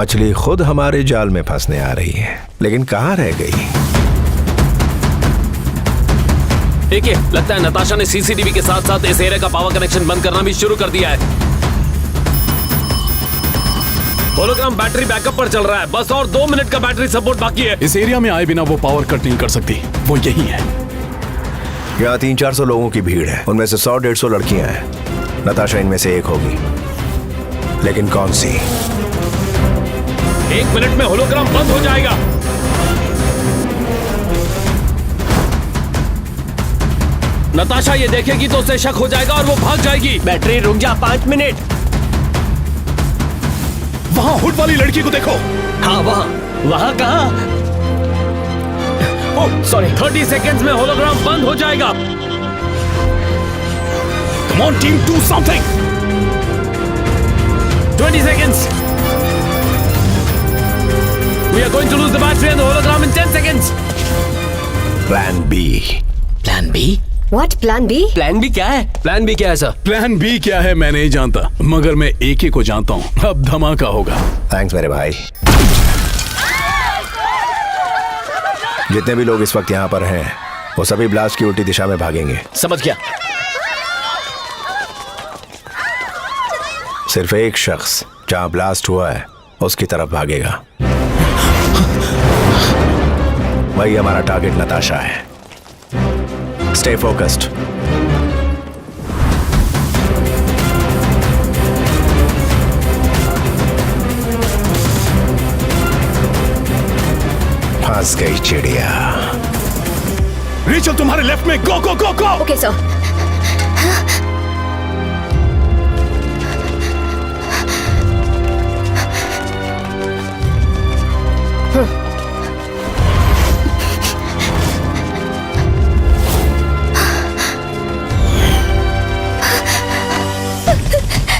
मछली खुद हमारे जाल में फंसने आ रही है, लेकिन कहाँ रह गई? देखिए, लगता है नताशा ने सीसीटीवी के साथ साथ इस एरिया का पावर कनेक्शन बंद करना भी शुरू कर दिया है। होलोग्राम बैटरी बैकअप पर चल रहा है। बस और 2 मिनट का बैटरी सपोर्ट बाकी है। इस एरिया में आए बिना वो पावर कट नहीं कर सकती। वो यही है। यहाँ 300-400 लोगों की भीड़ है। उनमें से 100-150 लड़कियां हैं। नताशा इनमें से एक होगी, लेकिन कौन सी? 1 मिनट में होलोग्राम बंद हो जाएगा। नताशा ये देखेगी तो उसे शक हो जाएगा और वो भाग जाएगी। बैटरी रुक जा, 5 मिनट। वहां हुड वाली लड़की को देखो। हाँ, वहां कहाँ? ओह सॉरी, 30 सेकेंड्स में होलोग्राम बंद हो जाएगा। Come on team, do something. 20 seconds. We are going to lose the battery and the hologram in 10 seconds. Plan B. Plan B? What? Plan B? Plan B क्या है? Plan B क्या है sir? Plan B क्या है मैं नहीं जानता, मगर मैं एक ही को जानता हूँ। अब धमाका होगा। थैंक्स मेरे भाई। जितने भी लोग इस वक्त यहाँ पर हैं, वो सभी ब्लास्ट की उल्टी दिशा में भागेंगे। समझ गया। सिर्फ एक शख्स जहाँ ब्लास्ट हुआ है उसकी तरफ भागेगा। वही हमारा टारगेट नताशा है। Stay focused. फंस गई चिड़िया। रेचल तुम्हारे लेफ्ट में। Go go go go. Okay sir.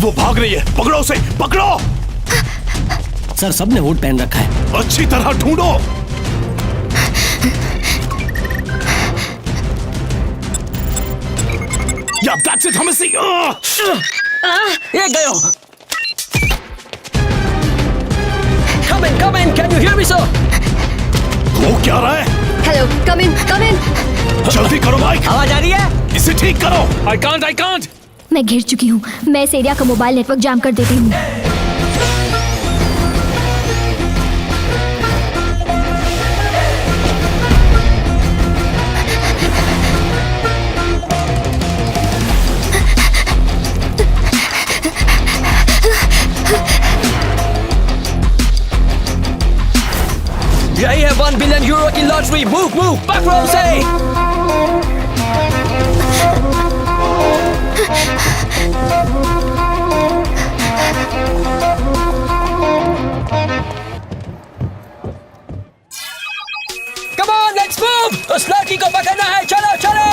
वो भाग रही है। पकड़ो उसे, पकड़ो। सर, सबने वोट पहन रखा है। अच्छी तरह ढूंढो। या that's it, हमें सी। ये गयो। Come in, can you hear me, sir? वो क्या रहा है? हेलो, कम इन। जल्दी करो माइक। आवाज आ रही है? इसे ठीक करो। I can't. मैं घिर चुकी हूँ। मैं इस एरिया का मोबाइल नेटवर्क जाम कर देती हूँ। यही है 1 बिलियन यूरो की लॉटरी। मूव बैक रो से। Come on, let's move! उस लड़की को पकड़ना है। चलो चलो।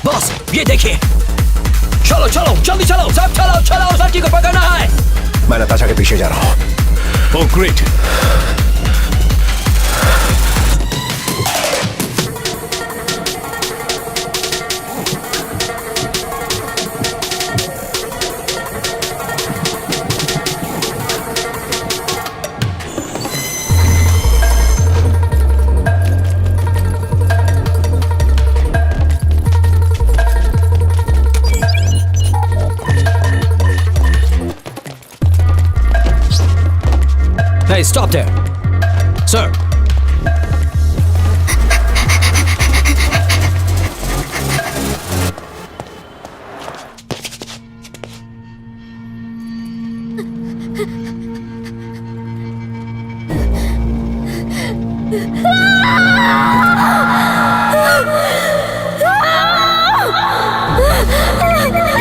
बॉस, ये देखिए। चलो जल्दी चलो, सब चलो। उस लड़की को पकड़ना है। मैं नताशा के पीछे जा रहा हूँ। Oh great. Hey, stop there. Sir.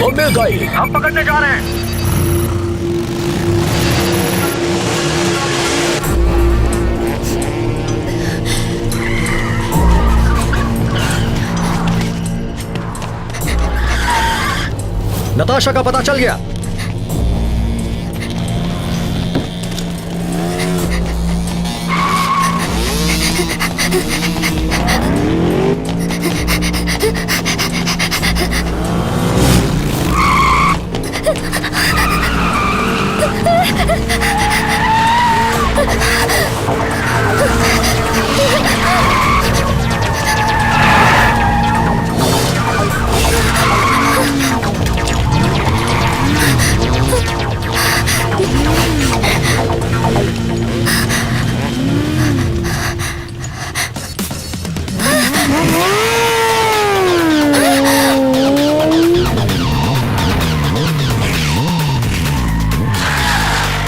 वो मिल गई। हम पकड़ने जा रहे हैं। नताशा का पता चल गया।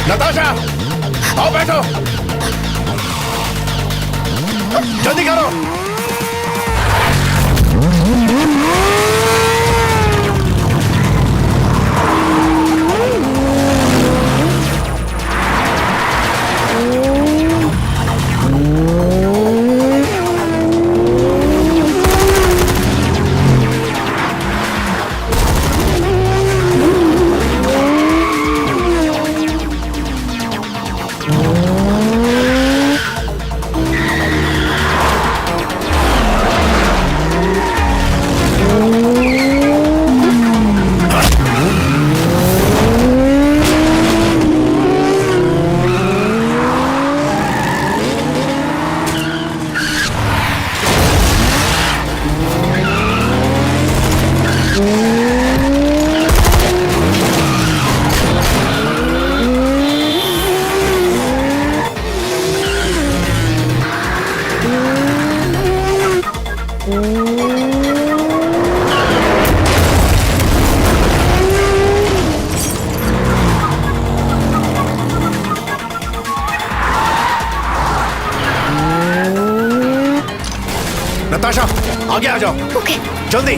नताशा, आओ बैठो। जल्दी करो। नताशा, आगे आ जाओ। ओके। जल्दी।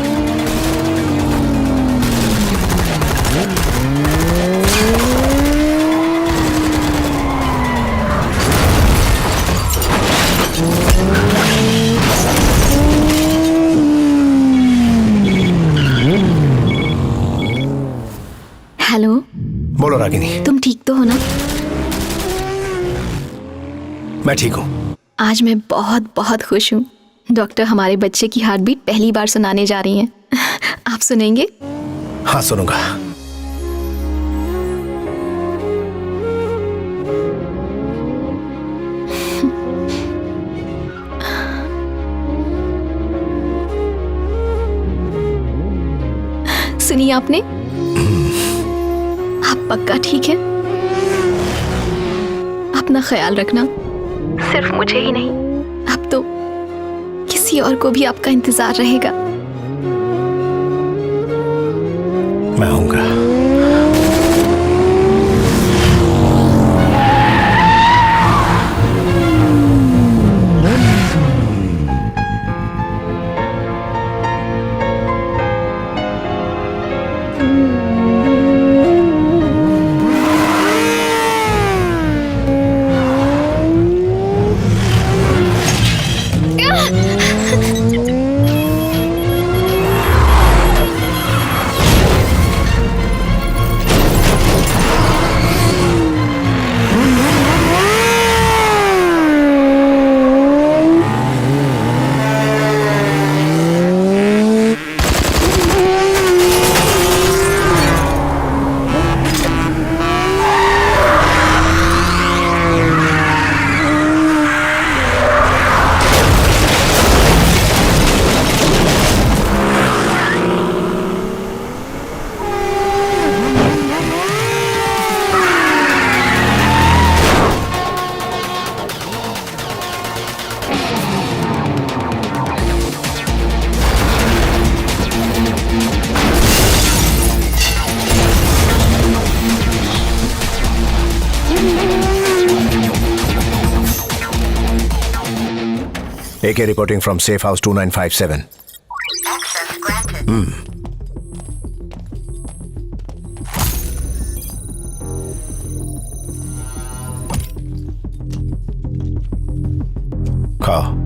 हेलो, बोलो रागिनी। तुम ठीक तो हो ना? मैं ठीक हूँ। आज मैं बहुत बहुत खुश हूँ। डॉक्टर हमारे बच्चे की हार्ट बीट पहली बार सुनाने जा रही हैं। आप सुनेंगे? हाँ, सुनूंगा। सुनिए आपने? आप पक्का ठीक है? अपना ख्याल रखना। सिर्फ मुझे ही नहीं, अब तो किसी और को भी आपका इंतजार रहेगा। मैं आऊंगा। AK reporting from Safe House 2957. Access granted. खाओ।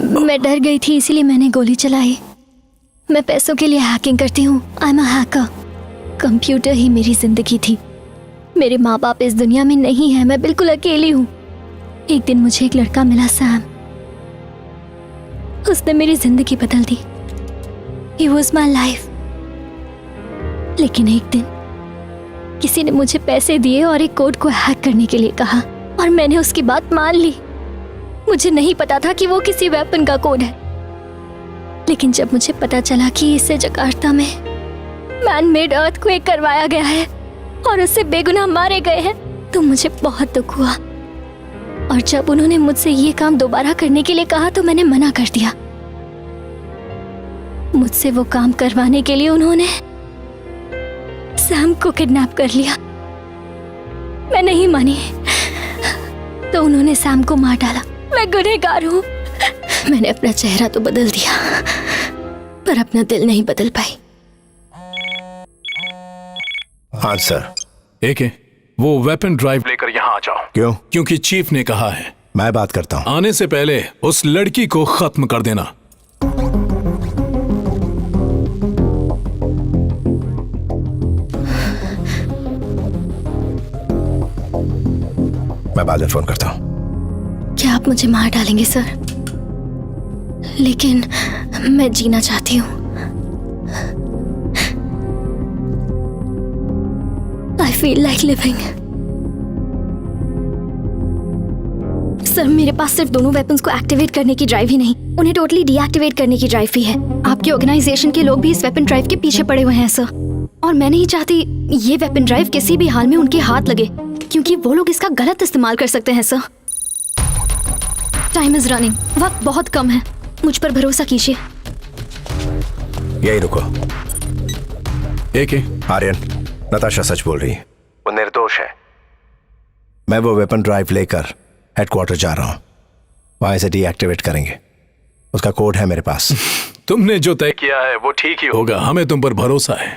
मैं डर गई थी इसीलिए मैंने गोली चलाई। मैं पैसों के लिए हैकिंग करती हूँ। I am a hacker. Computer ही मेरी जिंदगी थी। मेरे माँ बाप इस दुनिया में नहीं है, मैं बिल्कुल अकेली हूँ। एक दिन मुझे एक लड़का मिला, सैम। उसने मेरी जिंदगी बदल दी। He was my life। लेकिन एक दिन किसी ने मुझे पैसे दिए और एक कोड को हैक करने के लिए कहा और मैंने उसकी बात मान ली। मुझे नहीं पता था कि वो किसी वेपन का कोड है, लेकिन जब मुझे पता चला कि इसे जकार्ता में मैन मेड अर्थक्वेक करवाया गया है और उससे बेगुनाह मारे गए हैं, तो मुझे बहुत दुख हुआ। और जब उन्होंने मुझसे ये काम दोबारा करने के लिए कहा तो मैंने मना कर दिया। मुझसे वो काम करवाने के लिए उन्होंने सैम को किडनैप कर लिया। मैं नहीं मानी तो उन्होंने सैम को मार डाला। मैं गुनहगार हूँ। मैंने अपना चेहरा तो बदल दिया पर अपना दिल नहीं बदल पाई। हाँ सर। एके, वो वेपन ड्राइव लेकर यहाँ आ जाओ। क्यों? क्योंकि चीफ ने कहा है। मैं बात करता हूँ। आने से पहले उस लड़की को खत्म कर देना। मैं बाद में फोन करता हूँ। क्या आप मुझे मार डालेंगे सर? लेकिन मैं जीना चाहती हूँ। I feel like living। Sir, मेरे पास सिर्फ दोनों वेपन्स को एक्टिवेट करने की ड्राइव ही नहीं, उन्हें टोटली डीएक्टिवेट करने की ड्राइव भी है। आपकी ऑर्गेनाइजेशन के लोग भी इस वेपन ड्राइव के पीछे पड़े हुए हैं सर, और मैं नहीं चाहती ये वेपन ड्राइव किसी भी हाल में उनके हाथ लगे, क्योंकि वो लोग इसका गलत इस्तेमाल कर सकते हैं सर। टाइम इज रनिंग, वक्त बहुत कम है, मुझ पर भरोसा कीजिए। यही रुको। एके, आर्यन, नताशा सच बोल रही है। वो निर्दोष है। मैं वो वेपन ड्राइव लेकर हेडक्वार्टर जा रहा हूं। वहां से डीएक्टिवेट करेंगे। उसका कोड है मेरे पास। तुमने जो तय किया है वो ठीक ही होगा। हमें तुम पर भरोसा है।